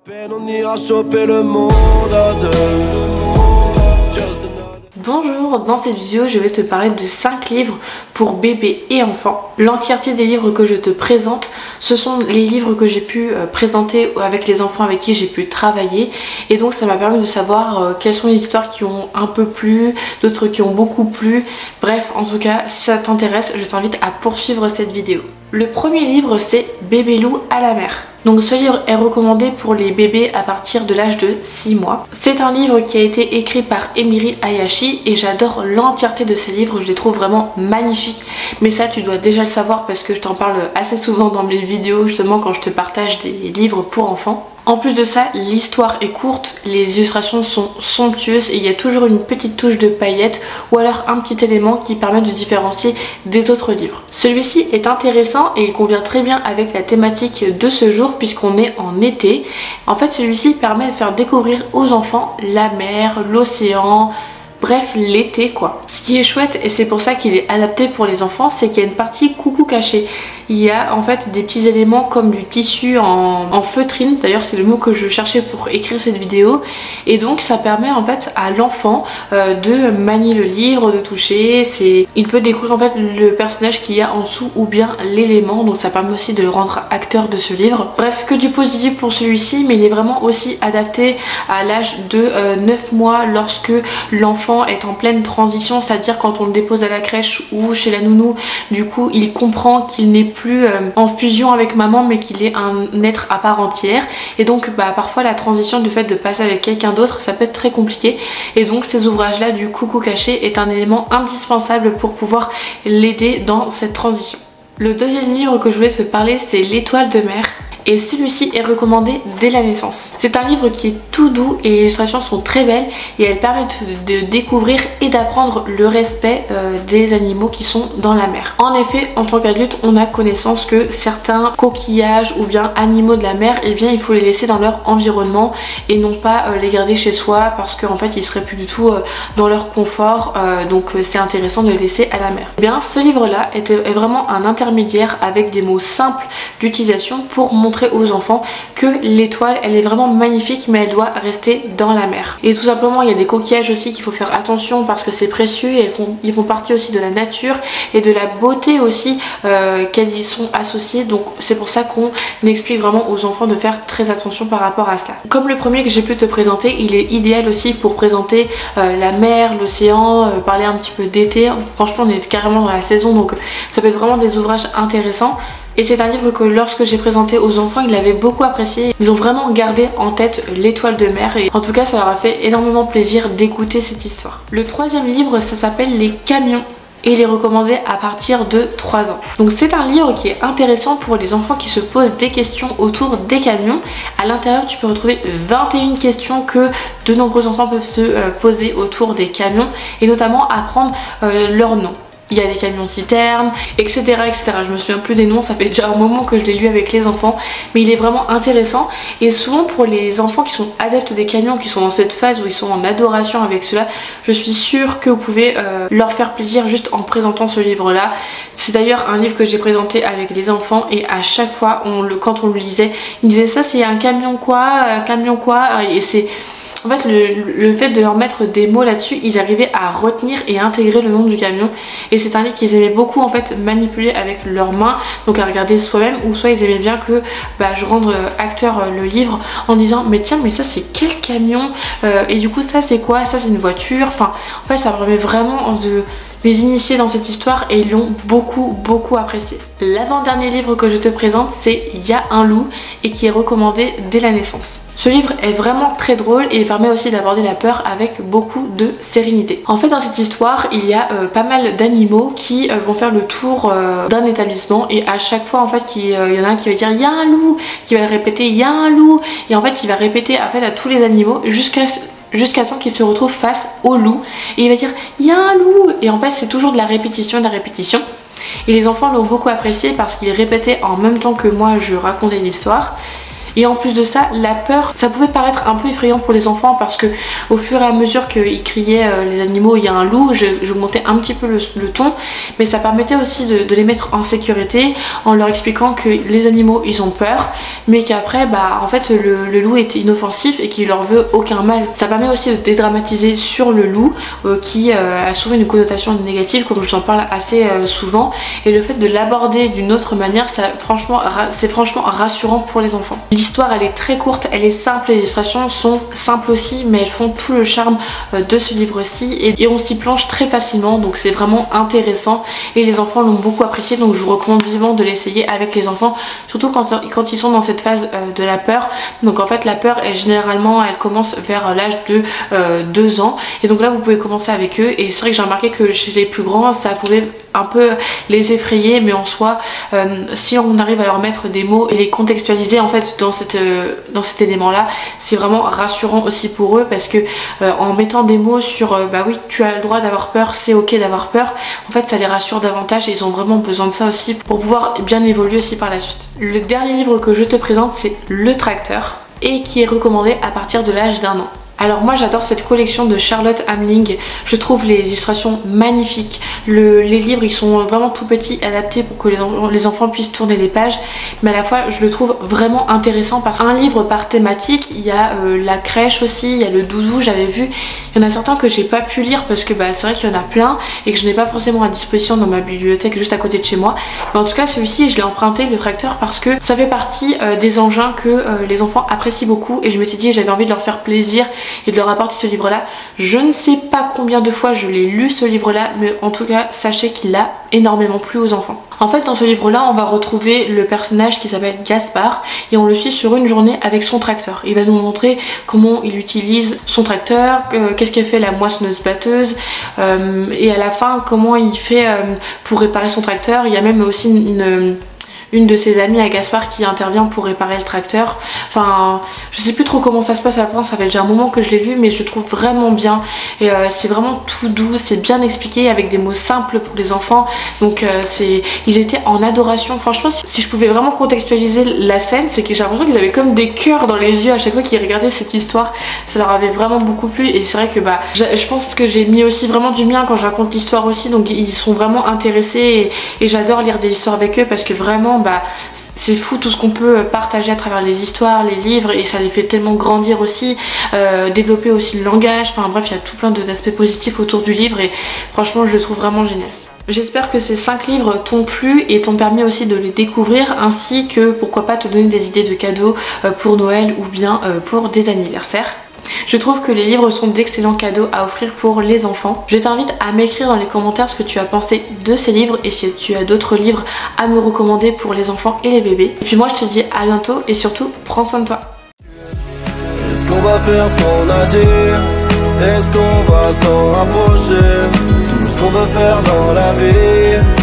peine on ira choper le monde à deux. Bonjour, dans cette vidéo je vais te parler de 5 livres pour bébés et enfants. L'entièreté des livres que je te présente, ce sont les livres que j'ai pu présenter avec les enfants avec qui j'ai pu travailler. Et donc ça m'a permis de savoir quelles sont les histoires qui ont un peu plu, d'autres qui ont beaucoup plu. Bref, en tout cas, si ça t'intéresse, je t'invite à poursuivre cette vidéo. Le premier livre, c'est Bébé loup à la mer. Donc ce livre est recommandé pour les bébés à partir de l'âge de 6 mois. C'est un livre qui a été écrit par Emiri Hayashi et j'adore l'entièreté de ces livres, je les trouve vraiment magnifiques. Mais ça tu dois déjà le savoir parce que je t'en parle assez souvent dans mes vidéos, justement quand je te partage des livres pour enfants. En plus de ça, l'histoire est courte, les illustrations sont somptueuses et il y a toujours une petite touche de paillettes ou alors un petit élément qui permet de différencier des autres livres. Celui-ci est intéressant et il convient très bien avec la thématique de ce jour puisqu'on est en été. En fait, celui-ci permet de faire découvrir aux enfants la mer, l'océan, bref, l'été quoi. Ce qui est chouette et c'est pour ça qu'il est adapté pour les enfants, c'est qu'il y a une partie coucou caché. Il y a en fait des petits éléments comme du tissu en feutrine, d'ailleurs c'est le mot que je cherchais pour écrire cette vidéo. Et donc ça permet en fait à l'enfant de manier le livre, de toucher. Il peut découvrir en fait le personnage qu'il y a en dessous ou bien l'élément, donc ça permet aussi de le rendre acteur de ce livre. Bref, que du positif pour celui-ci, mais il est vraiment aussi adapté à l'âge de 9 mois lorsque l'enfant est en pleine transition, c'est-à-dire quand on le dépose à la crèche ou chez la nounou, du coup il comprend qu'il n'est plus en fusion avec maman mais qu'il est un être à part entière et donc parfois la transition du fait de passer avec quelqu'un d'autre ça peut être très compliqué et donc ces ouvrages là du coucou caché est un élément indispensable pour pouvoir l'aider dans cette transition. Le deuxième livre que je voulais te parler c'est L'étoile de mer. Et celui-ci est recommandé dès la naissance. C'est un livre qui est tout doux et les illustrations sont très belles et elles permettent de découvrir et d'apprendre le respect des animaux qui sont dans la mer. En effet, en tant qu'adulte, on a connaissance que certains coquillages ou bien animaux de la mer, eh bien il faut les laisser dans leur environnement et non pas les garder chez soi parce qu'en fait ils seraient plus du tout dans leur confort, donc c'est intéressant de les laisser à la mer. Eh bien ce livre-là est vraiment un intermédiaire avec des mots simples d'utilisation pour montrer aux enfants que l'étoile elle est vraiment magnifique mais elle doit rester dans la mer. Et tout simplement il y a des coquillages aussi qu'il faut faire attention parce que c'est précieux et ils font partie aussi de la nature et de la beauté aussi qu'elles y sont associées, donc c'est pour ça qu'on explique vraiment aux enfants de faire très attention par rapport à ça. Comme le premier que j'ai pu te présenter, il est idéal aussi pour présenter la mer, l'océan, parler un petit peu d'été. Franchement on est carrément dans la saison donc ça peut être vraiment des ouvrages intéressants. Et c'est un livre que lorsque j'ai présenté aux enfants, ils l'avaient beaucoup apprécié. Ils ont vraiment gardé en tête l'étoile de mer et en tout cas ça leur a fait énormément plaisir d'écouter cette histoire. Le troisième livre ça s'appelle Les Camions et il est recommandé à partir de 3 ans. Donc c'est un livre qui est intéressant pour les enfants qui se posent des questions autour des camions. À l'intérieur tu peux retrouver 21 questions que de nombreux enfants peuvent se poser autour des camions et notamment apprendre leur nom. Il y a des camions citernes, etc., etc. Je me souviens plus des noms, ça fait déjà un moment que je l'ai lu avec les enfants, mais il est vraiment intéressant. Et souvent pour les enfants qui sont adeptes des camions, qui sont dans cette phase où ils sont en adoration avec cela, je suis sûre que vous pouvez leur faire plaisir juste en présentant ce livre-là. C'est d'ailleurs un livre que j'ai présenté avec les enfants et à chaque fois, quand on le lisait, ils disaient ça c'est un camion quoi, et c'est... En fait, le fait de leur mettre des mots là-dessus, ils arrivaient à retenir et à intégrer le nom du camion. Et c'est un livre qu'ils aimaient beaucoup en fait manipuler avec leurs mains, donc à regarder soi-même, ou soit ils aimaient bien que je rende acteur le livre en disant mais tiens mais ça c'est quel camion, et du coup ça c'est quoi, ça c'est une voiture. Enfin en fait ça permet vraiment de les initier dans cette histoire et ils l'ont beaucoup apprécié. L'avant-dernier livre que je te présente c'est Il y a un loup et qui est recommandé dès la naissance. Ce livre est vraiment très drôle et il permet aussi d'aborder la peur avec beaucoup de sérénité. En fait dans cette histoire il y a pas mal d'animaux qui vont faire le tour d'un établissement et à chaque fois en fait il y en a un qui va dire il y a un loup, qui va le répéter il y a un loup et en fait il va répéter après à tous les animaux jusqu'à temps qu'il se retrouve face au loup et il va dire il y a un loup et en fait c'est toujours de la répétition et les enfants l'ont beaucoup apprécié parce qu'il répétait en même temps que moi je racontais l'histoire. Et en plus de ça, la peur, ça pouvait paraître un peu effrayant pour les enfants parce que au fur et à mesure qu'ils criaient les animaux, il y a un loup, j'augmentais un petit peu le ton, mais ça permettait aussi de les mettre en sécurité en leur expliquant que les animaux ils ont peur, mais qu'après en fait le loup était inoffensif et qu'il leur veut aucun mal. Ça permet aussi de dédramatiser sur le loup qui a souvent une connotation négative, comme je vous en parle assez souvent, et le fait de l'aborder d'une autre manière, c'est franchement rassurant pour les enfants. L'histoire elle est très courte, elle est simple, les illustrations sont simples aussi, mais elles font tout le charme de ce livre-ci et on s'y plonge très facilement, donc c'est vraiment intéressant et les enfants l'ont beaucoup apprécié, donc je vous recommande vivement de l'essayer avec les enfants, surtout quand ils sont dans cette phase de la peur. Donc en fait la peur elle commence vers l'âge de 2 ans, et donc là vous pouvez commencer avec eux, et c'est vrai que j'ai remarqué que chez les plus grands ça pouvait un peu les effrayer, mais en soi si on arrive à leur mettre des mots et les contextualiser en fait dans cet élément là, c'est vraiment rassurant aussi pour eux, parce que en mettant des mots sur bah oui tu as le droit d'avoir peur, c'est ok d'avoir peur, en fait ça les rassure davantage et ils ont vraiment besoin de ça aussi pour pouvoir bien évoluer aussi par la suite. Le dernier livre que je te présente, c'est Le Tracteur, et qui est recommandé à partir de l'âge d'1 an. Alors moi j'adore cette collection de Charlotte Hamling, je trouve les illustrations magnifiques, les livres ils sont vraiment tout petits, adaptés pour que les enfants puissent tourner les pages, mais à la fois je le trouve vraiment intéressant parce qu'un livre par thématique, il y a la crèche aussi, il y a le doudou, j'avais vu, il y en a certains que j'ai pas pu lire parce que c'est vrai qu'il y en a plein et que je n'ai pas forcément à disposition dans ma bibliothèque juste à côté de chez moi, mais en tout cas celui-ci je l'ai emprunté, Le Tracteur, parce que ça fait partie des engins que les enfants apprécient beaucoup, et je m'étais dit j'avais envie de leur faire plaisir et de leur apporter ce livre là. Je ne sais pas combien de fois je l'ai lu ce livre là, mais en tout cas sachez qu'il a énormément plu aux enfants. En fait dans ce livre là on va retrouver le personnage qui s'appelle Gaspard et on le suit sur une journée avec son tracteur. Il va nous montrer comment il utilise son tracteur, qu'est-ce qu'elle fait la moissonneuse batteuse, et à la fin comment il fait pour réparer son tracteur. Il y a même aussi une de ses amies à Gaspard qui intervient pour réparer le tracteur. Enfin, je sais plus trop comment ça se passe à la fin, ça fait déjà un moment que je l'ai vu, mais je le trouve vraiment bien. Et c'est vraiment tout doux, c'est bien expliqué avec des mots simples pour les enfants. Donc ils étaient en adoration. Franchement, si je pouvais vraiment contextualiser la scène, c'est que j'ai l'impression qu'ils avaient comme des cœurs dans les yeux à chaque fois qu'ils regardaient cette histoire. Ça leur avait vraiment beaucoup plu, et c'est vrai que je pense que j'ai mis aussi vraiment du mien quand je raconte l'histoire aussi, donc ils sont vraiment intéressés, et j'adore lire des histoires avec eux parce que vraiment c'est fou tout ce qu'on peut partager à travers les histoires, les livres, et ça les fait tellement grandir aussi, développer aussi le langage, enfin bref il y a tout plein d'aspects positifs autour du livre, et franchement je le trouve vraiment génial. J'espère que ces 5 livres t'ont plu et t'ont permis aussi de les découvrir, ainsi que pourquoi pas te donner des idées de cadeaux pour Noël ou bien pour des anniversaires. Je trouve que les livres sont d'excellents cadeaux à offrir pour les enfants. Je t'invite à m'écrire dans les commentaires ce que tu as pensé de ces livres et si tu as d'autres livres à me recommander pour les enfants et les bébés. Et puis moi je te dis à bientôt et surtout prends soin de toi. Est-ce qu'on va faire ce qu'on a dit? Est-ce qu'on va s'en rapprocher? Tout ce qu'on veut faire dans la vie